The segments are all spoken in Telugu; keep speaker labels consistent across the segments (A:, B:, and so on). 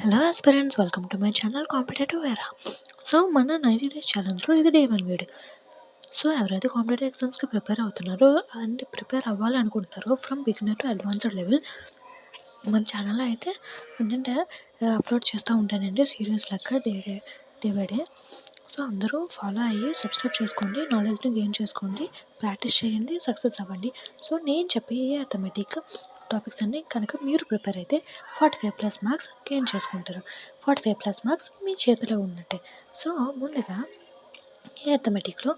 A: Hello aspirants, welcome to my channel competitive ఎరా. సో మన 90 డేస్ ఛాలెంజ్లో ఇది డే 1 వీడియో. సో ఎవరైతే కాంపిటేటివ్ ఎగ్జామ్స్కి ప్రిపేర్ అవుతున్నారో అండ్ ప్రిపేర్ అవ్వాలి అనుకుంటున్నారో from beginner to advanced level మన ఛానల్లో అయితే ఏంటంటే అప్లోడ్ చేస్తూ ఉంటానండి సీరియస్ లెక్క డే బై డే. సో అందరూ ఫాలో అయ్యి సబ్స్క్రైబ్ చేసుకోండి, నాలెడ్జ్ని గెయిన్ చేసుకోండి, ప్రాక్టీస్ చేయండి, సక్సెస్ అవ్వండి. సో నేను చెప్పే అథమెటిక్ టాపిక్స్ అన్నీ కనుక మీరు ప్రిపేర్ అయితే 45+ మార్క్స్ గెయిన్ చేసుకుంటారు. 45+ మార్క్స్ మీ చేతిలో ఉన్నట్టే. సో ముందుగా ఈ అథమెటిక్లో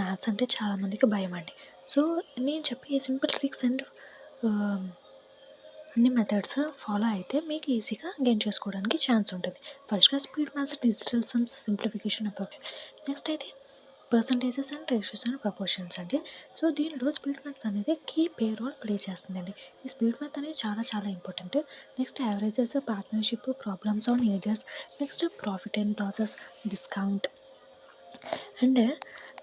A: మ్యాథ్స్ అంటే చాలామందికి భయం అండి. సో నేను చెప్పే సింపుల్ ట్రిక్స్ అండ్ అన్ని మెథడ్స్ ఫాలో అయితే మీకు ఈజీగా గెయిన్ చేసుకోవడానికి ఛాన్స్ ఉంటుంది. ఫస్ట్గా speed maths, digital sums, simplification approach. Next అయితే percentages and ratios and proportions అండి. సో దీనిలో స్పీడ్ మ్యాథ్స్ అనేది కీ రోల్ ప్లే చేస్తుందండి. ఈ స్పీడ్ మ్యాథ్ అనేది చాలా important. Next averages, partnership, problems on ages, next profit and losses, discount and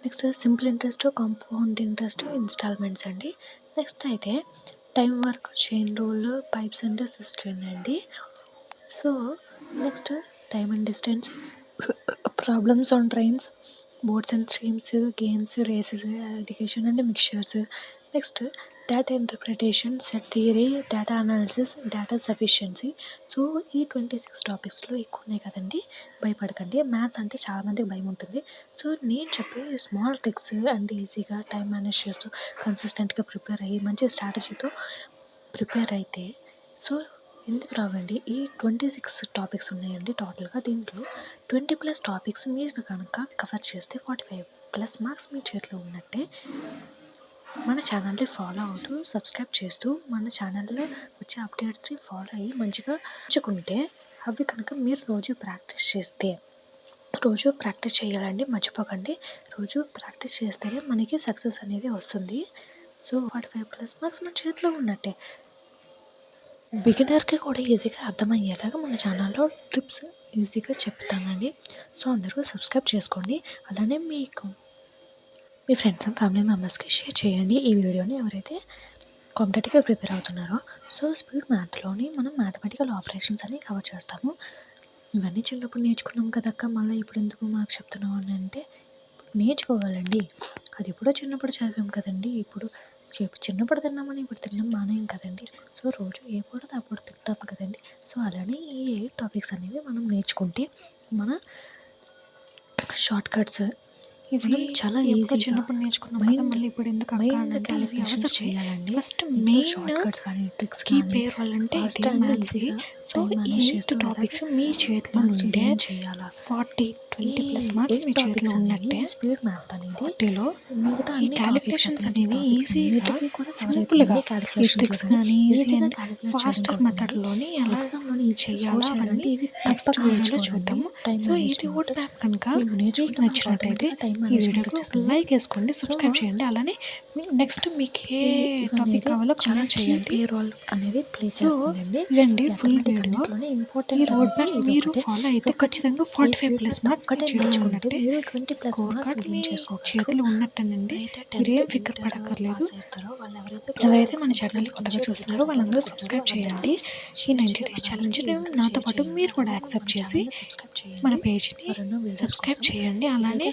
A: next simple interest, compound interest, installments అండి. నెక్స్ట్ అయితే time work, chain rule, pipes and system అండి. So next time and distance, problems on trains, boats and streams, games, races, education and mixtures. Next data interpretation, set theory, data analysis, data sufficiency. So ఈ 26 టాపిక్స్లో ఎక్కువ ఉన్నాయి కదండి, భయపడకండి. మ్యాథ్స్ అంటే చాలామందికి భయం ఉంటుంది. సో నేను చెప్పే స్మాల్ ట్రిక్స్ అండ్ ఈజీగా టైం మేనేజ్ చేస్తూ కన్సిస్టెంట్గా ప్రిపేర్ అయ్యి మంచి స్ట్రాటజీతో ప్రిపేర్ అయితే సో ఎందుకు రావండి. ఈ 26 టాపిక్స్ ఉన్నాయండి టోటల్గా. దీంట్లో 20+ టాపిక్స్ మీరు కనుక కవర్ చేస్తే 45+ మార్క్స్ మీ చేతిలో ఉన్నట్టే. మన ఛానల్ని ఫాలో అవుతూ సబ్స్క్రైబ్ చేస్తూ మన ఛానల్లో వచ్చే అప్డేట్స్ని ఫాలో అయ్యి మంచిగా ఉంచుకుంటే అవి కనుక మీరు రోజు ప్రాక్టీస్ చేస్తే, రోజు ప్రాక్టీస్ చేయాలండి, మర్చిపోకండి. రోజు ప్రాక్టీస్ చేస్తేనే మనకి సక్సెస్ అనేది వస్తుంది. సో 45+ మార్క్స్ మన చేతిలో ఉన్నట్టే. బిగినర్కి కూడా ఈజీగా అర్థమయ్యేలాగా మన ఛానల్లో టిప్స్ ఈజీగా చెప్తానండి. సో అందరూ సబ్స్క్రైబ్ చేసుకోండి. అలానే మీకు మీ ఫ్రెండ్స్ అండ్ ఫ్యామిలీ మెంబర్స్కి షేర్ చేయండి ఈ వీడియోని, ఎవరైతే కాంపిటేటివ్గా ప్రిపేర్ అవుతున్నారో. సో స్పీడ్ మ్యాథ్లోని మనం మ్యాథమెటికల్ ఆపరేషన్స్ అని కవర్ చేస్తాము. ఇవన్నీ చిన్నప్పుడు నేర్చుకున్నాం కదక్క, మళ్ళీ ఇప్పుడు ఎందుకు మాకు చెప్తున్నాం అని అంటే నేర్చుకోవాలండి. అది ఎప్పుడో చిన్నప్పుడు చదివాం కదండి. ఇప్పుడు చిన్నప్పుడు తిన్నామని ఇప్పుడు తిన్నాం మానేయం కదండి. సో రోజు ఏ పడితే అప్పుడు తింటాం కదండి. సో అలానే ఈ 8 టాపిక్స్ అనేవి మనం నేర్చుకుంటే మన షార్ట్ కట్స్ ఇవి చాలా ఈజీ. చిన్నప్పుడు నేర్చుకున్నాం కదా, మళ్ళీ ఇప్పుడు ఎందుకు క్యాలిక్యులేషన్స్ చేయాలండి. ఫస్ట్ మెయిన్ షార్ట్ కట్స్ కానీ ట్రిక్స్ కీ పేర్ వాళ్ళంటే ఈజీగా. సో ఈ 8 టాపిక్స్ మీ చేతిలో ఉంటే చేయాలా 40-20+ మార్క్స్ మీ చేతిలో ఉన్నట్టే. స్పీడ్ మ్యాథ్ అనేది 40లో మిగతా ఈ క్యాలిక్యులేషన్స్ అనేవి ఈజీగా సింపుల్గా ఈ ట్రిక్స్ కానీ ఈజీగా ఫాస్టర్ మెథడ్లోని ఎలా చేయాలా అవన్నీ నెక్స్ట్ వీడియోలో చూద్దాము. సో ఈ రోడ్ మ్యాప్ కనుక మీకు నచ్చినట్టయితే ఈ వీడియోకి లైక్ వేసుకోండి, సబ్స్క్రైబ్ చేయండి. అలానే నెక్స్ట్ మీకు ఏ టాపిక్ కావాలో కామెంట్ చేయండి. రోల్ అనేది ప్లే చేస్తుందండి. ఇదండి ఫుల్ వీడియో. ఈ రోడ్ మ్యాప్ మీరు ఫాలో అయితే ఖచ్చితంగా 45+ మార్క్స్ చేయించుకున్నట్టే. స్కోర్ కార్డ్ మీ చేతిలో ఉన్నట్టేనండి. మీరేం ఫికర్ పడక్కర్లేదు. ఎవరైతే మన ఛానల్ని కొత్తగా చూస్తున్నారో వాళ్ళందరూ సబ్స్క్రైబ్ చేయండి. ఈ 90 డేస్ ఛాలెంజ్ని నాతో పాటు మీరు కూడా యాక్సెప్ట్ చేసి మన పేజ్ని సబ్స్క్రైబ్ చేయండి. అలానే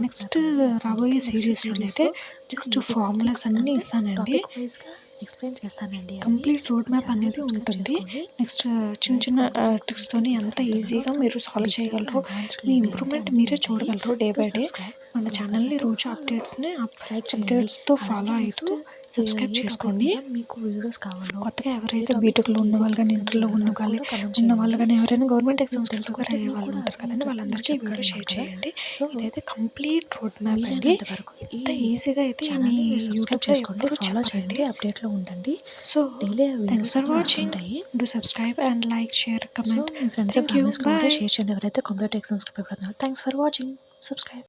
A: నెక్స్ట్ రాబోయే సిరీస్లోనైతే జస్ట్ ఫార్ములాస్ అన్నీ ఇస్తానండి, ఎక్స్ప్లెయిన్ చేస్తానండి. కంప్లీట్ రోడ్ మ్యాప్ అనేది ఉంటుంది. నెక్స్ట్ చిన్న ట్రిక్స్తోని ఎంత ఈజీగా మీరు సాల్వ్ చేయగలరు, మీ ఇంప్రూవ్మెంట్ మీరే చూడగలరు డే బై డే. మన ఛానల్ని రోజు అప్డేట్స్తో ఫాలో అవుతూ సబ్స్క్రైబ్ చేసుకోండి. మీకు వీడియోస్ కావాలి. కొత్తగా ఎవరైతే బీటెక్లో ఉన్న వాళ్ళు కానీ, ఇంటర్లో ఉన్న వాళ్ళు కానీ, ఎవరైనా గవర్నమెంట్ ఎగ్జామ్స్ ప్రిపేర్ అయ్యే వాళ్ళు ఉంటారు కదండి, వాళ్ళందరికీ వీడియో షేర్ చేయండి. ఇదైతే కంప్లీట్ రోడ్ మ్యాప్ అండి. ఇంత ఈజీగా అయితే మీ సబ్స్క్రైబ్ చేసుకోండి, ఫాలో చేయండి, అప్డేట్లో ఉండండి. So thanks for watching. Do subscribe and like, share, comment. Thank you. Bye. Share చేయండి ఎవరైతే కాంపిటేటివ్ ఎగ్జామ్స్కి ప్రిపేర్ అవుతున్నారు. Thanks for watching. సబ్స్క్రైబ్.